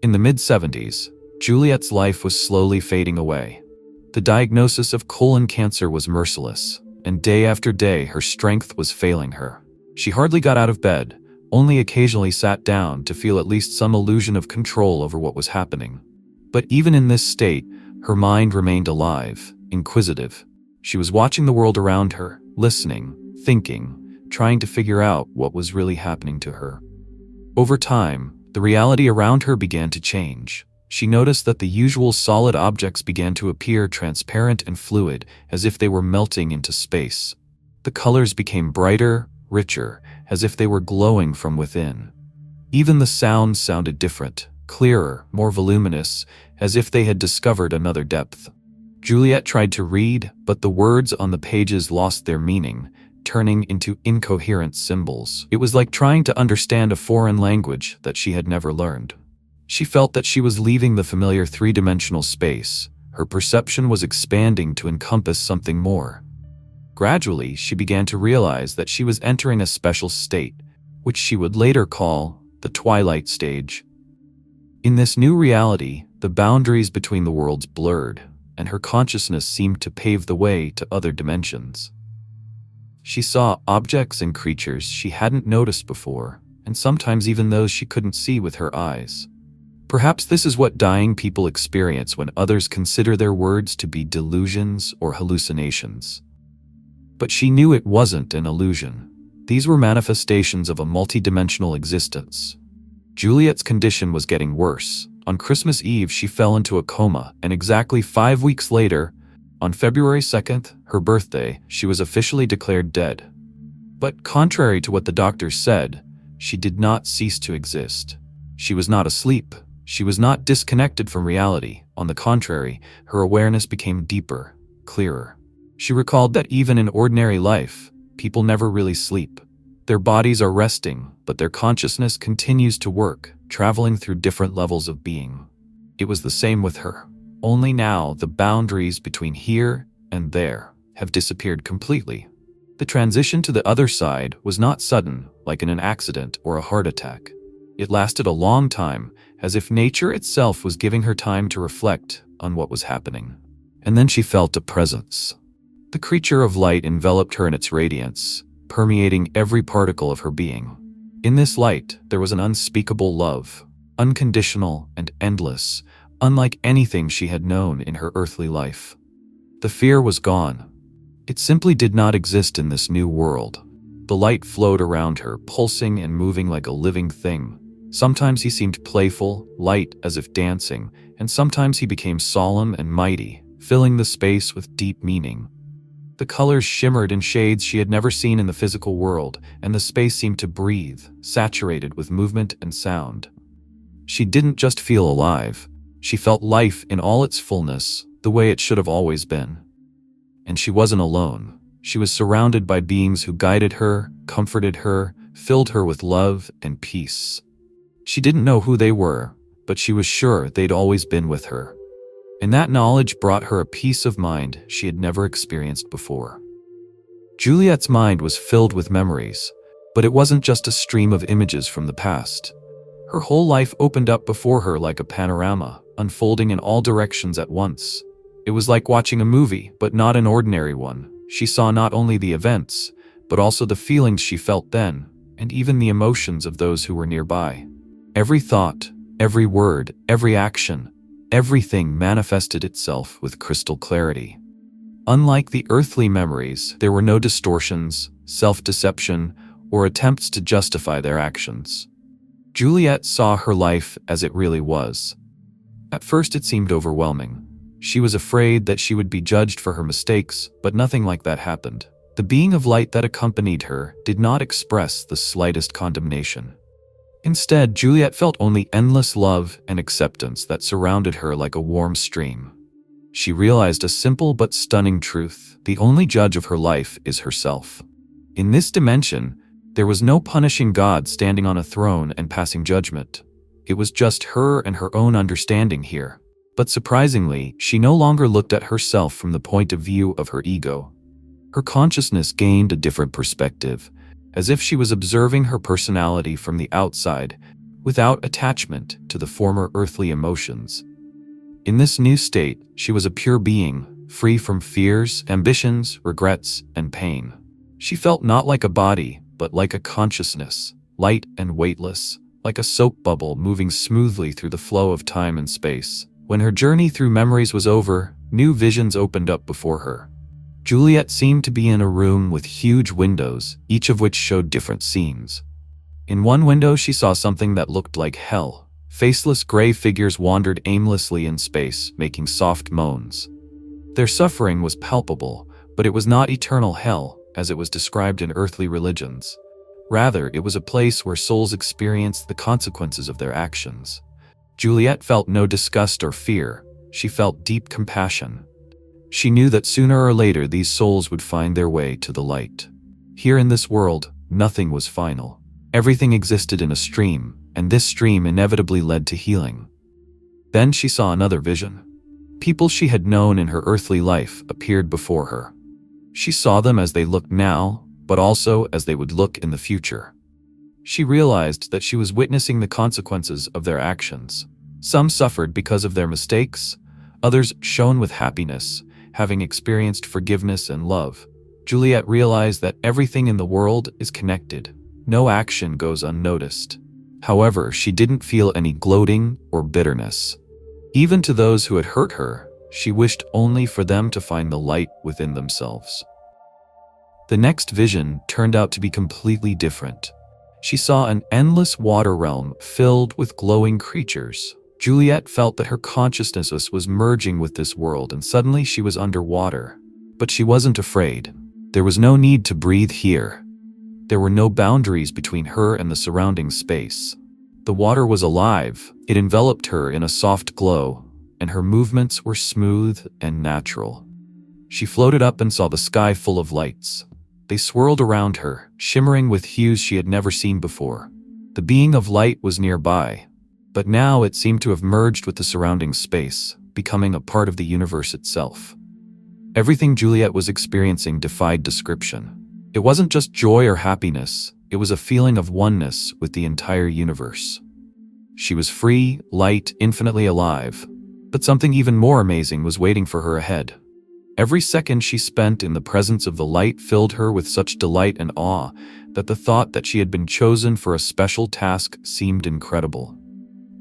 In the mid-70s, Juliet's life was slowly fading away. The diagnosis of colon cancer was merciless, and day after day her strength was failing her. She hardly got out of bed, only occasionally sat down to feel at least some illusion of control over what was happening. But even in this state, her mind remained alive, inquisitive. She was watching the world around her, listening, thinking, trying to figure out what was really happening to her. Over time, the reality around her began to change. She noticed that the usual solid objects began to appear transparent and fluid, as if they were melting into space. The colors became brighter, richer, as if they were glowing from within. Even the sounds sounded different, clearer, more voluminous, as if they had discovered another depth. Juliet tried to read, but the words on the pages lost their meaning, turning into incoherent symbols. It was like trying to understand a foreign language that she had never learned. She felt that she was leaving the familiar three-dimensional space. Her perception was expanding to encompass something more. Gradually, she began to realize that she was entering a special state, which she would later call the twilight stage. In this new reality, the boundaries between the worlds blurred, and her consciousness seemed to pave the way to other dimensions. She saw objects and creatures she hadn't noticed before, and sometimes even those she couldn't see with her eyes. Perhaps this is what dying people experience when others consider their words to be delusions or hallucinations. But she knew it wasn't an illusion. These were manifestations of a multidimensional existence. Juliet's condition was getting worse. On Christmas Eve, she fell into a coma, and exactly 5 weeks later, on February 2nd, her birthday, she was officially declared dead. But contrary to what the doctors said, she did not cease to exist. She was not asleep. She was not disconnected from reality. On the contrary, her awareness became deeper, clearer. She recalled that even in ordinary life, people never really sleep. Their bodies are resting, but their consciousness continues to work, traveling through different levels of being. It was the same with her. Only now, the boundaries between here and there have disappeared completely. The transition to the other side was not sudden, like in an accident or a heart attack. It lasted a long time, as if nature itself was giving her time to reflect on what was happening. And then she felt a presence. The creature of light enveloped her in its radiance, permeating every particle of her being. In this light, there was an unspeakable love, unconditional and endless, unlike anything she had known in her earthly life. The fear was gone. It simply did not exist in this new world. The light flowed around her, pulsing and moving like a living thing. Sometimes he seemed playful, light as if dancing, and sometimes he became solemn and mighty, filling the space with deep meaning. The colors shimmered in shades she had never seen in the physical world, and the space seemed to breathe, saturated with movement and sound. She didn't just feel alive. She felt life in all its fullness, the way it should have always been. And she wasn't alone. She was surrounded by beings who guided her, comforted her, filled her with love and peace. She didn't know who they were, but she was sure they'd always been with her. And that knowledge brought her a peace of mind she had never experienced before. Juliet's mind was filled with memories, but it wasn't just a stream of images from the past. Her whole life opened up before her like a panorama, unfolding in all directions at once. It was like watching a movie, but not an ordinary one. She saw not only the events, but also the feelings she felt then, and even the emotions of those who were nearby. Every thought, every word, every action, everything manifested itself with crystal clarity. Unlike the earthly memories, there were no distortions, self-deception, or attempts to justify their actions. Juliet saw her life as it really was. At first it seemed overwhelming. She was afraid that she would be judged for her mistakes, but nothing like that happened. The being of light that accompanied her did not express the slightest condemnation. Instead, Juliet felt only endless love and acceptance that surrounded her like a warm stream. She realized a simple but stunning truth: the only judge of her life is herself. In this dimension, there was no punishing God standing on a throne and passing judgment. It was just her and her own understanding here. But surprisingly, she no longer looked at herself from the point of view of her ego. Her consciousness gained a different perspective, as if she was observing her personality from the outside, without attachment to the former earthly emotions. In this new state, she was a pure being, free from fears, ambitions, regrets, and pain. She felt not like a body, but like a consciousness, light and weightless, like a soap bubble moving smoothly through the flow of time and space. When her journey through memories was over, new visions opened up before her. Juliet seemed to be in a room with huge windows, each of which showed different scenes. In one window, she saw something that looked like hell. Faceless gray figures wandered aimlessly in space, making soft moans. Their suffering was palpable, but it was not eternal hell, as it was described in earthly religions. Rather, it was a place where souls experienced the consequences of their actions. Juliet felt no disgust or fear. She felt deep compassion. She knew that sooner or later these souls would find their way to the light. Here in this world, nothing was final. Everything existed in a stream, and this stream inevitably led to healing. Then she saw another vision. People she had known in her earthly life appeared before her. She saw them as they looked now, but also as they would look in the future. She realized that she was witnessing the consequences of their actions. Some suffered because of their mistakes, others shone with happiness, having experienced forgiveness and love. Juliet realized that everything in the world is connected. No action goes unnoticed. However, she didn't feel any gloating or bitterness. Even to those who had hurt her, she wished only for them to find the light within themselves. The next vision turned out to be completely different. She saw an endless water realm filled with glowing creatures. Juliet felt that her consciousness was merging with this world, and suddenly she was underwater. But she wasn't afraid. There was no need to breathe here. There were no boundaries between her and the surrounding space. The water was alive. It enveloped her in a soft glow, and her movements were smooth and natural. She floated up and saw the sky full of lights. They swirled around her, shimmering with hues she had never seen before. The being of light was nearby, but now it seemed to have merged with the surrounding space, becoming a part of the universe itself. Everything Juliet was experiencing defied description. It wasn't just joy or happiness, it was a feeling of oneness with the entire universe. She was free, light, infinitely alive, but something even more amazing was waiting for her ahead. Every second she spent in the presence of the light filled her with such delight and awe that the thought that she had been chosen for a special task seemed incredible.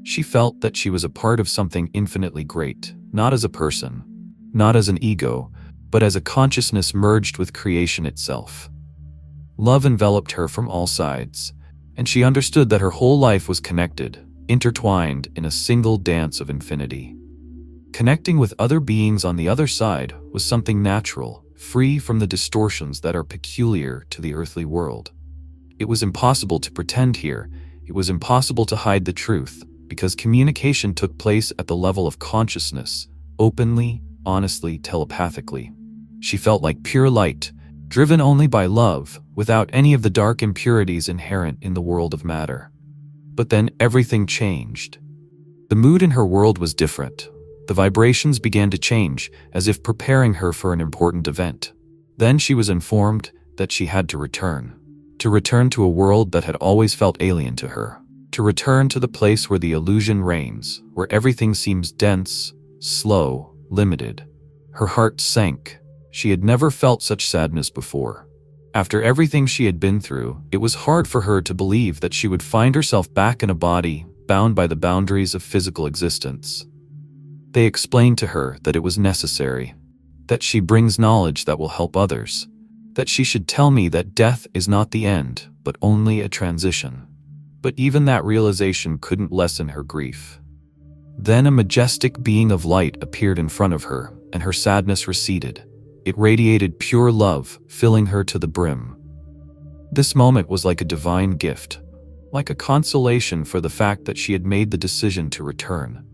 She felt that she was a part of something infinitely great, not as a person, not as an ego, but as a consciousness merged with creation itself. Love enveloped her from all sides, and she understood that her whole life was connected, intertwined in a single dance of infinity. Connecting with other beings on the other side was something natural, free from the distortions that are peculiar to the earthly world. It was impossible to pretend here. It was impossible to hide the truth, because communication took place at the level of consciousness, openly, honestly, telepathically. She felt like pure light, driven only by love, without any of the dark impurities inherent in the world of matter. But then everything changed. The mood in her world was different. The vibrations began to change, as if preparing her for an important event. Then she was informed that she had to return to a world that had always felt alien to her, to return to the place where the illusion reigns, where everything seems dense, slow, limited. Her heart sank. She had never felt such sadness before. After everything she had been through, it was hard for her to believe that she would find herself back in a body, bound by the boundaries of physical existence. They explained to her that it was necessary, that she brings knowledge that will help others, that she should tell me that death is not the end, but only a transition. But even that realization couldn't lessen her grief. Then a majestic being of light appeared in front of her, and her sadness receded. It radiated pure love, filling her to the brim. This moment was like a divine gift, like a consolation for the fact that she had made the decision to return.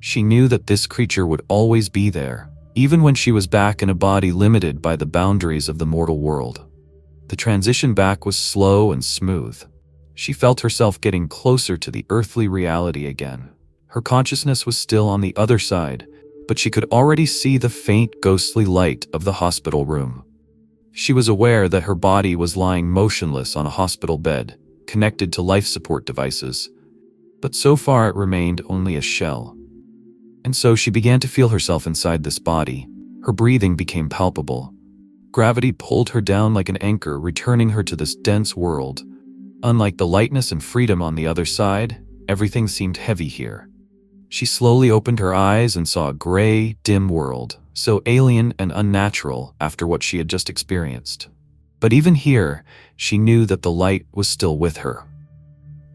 She knew that this creature would always be there, even when she was back in a body limited by the boundaries of the mortal world. The transition back was slow and smooth. She felt herself getting closer to the earthly reality again. Her consciousness was still on the other side, but she could already see the faint, ghostly light of the hospital room. She was aware that her body was lying motionless on a hospital bed, connected to life support devices. But so far it remained only a shell. And so she began to feel herself inside this body. Her breathing became palpable. Gravity pulled her down like an anchor, returning her to this dense world. Unlike the lightness and freedom on the other side, everything seemed heavy here. She slowly opened her eyes and saw a gray, dim world, so alien and unnatural after what she had just experienced. But even here, she knew that the light was still with her.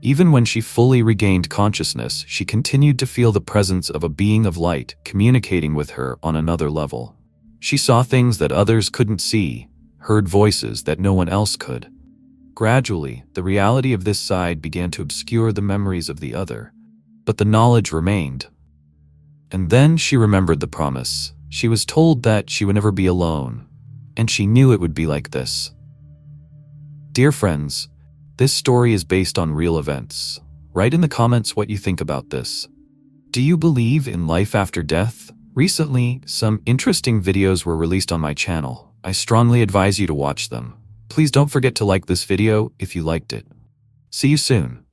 Even when she fully regained consciousness, she continued to feel the presence of a being of light communicating with her on another level. She saw things that others couldn't see, heard voices that no one else could. Gradually, the reality of this side began to obscure the memories of the other, but the knowledge remained. And then she remembered the promise. She was told that she would never be alone, and she knew it would be like this. Dear friends, this story is based on real events. Write in the comments what you think about this. Do you believe in life after death? Recently, some interesting videos were released on my channel. I strongly advise you to watch them. Please don't forget to like this video if you liked it. See you soon.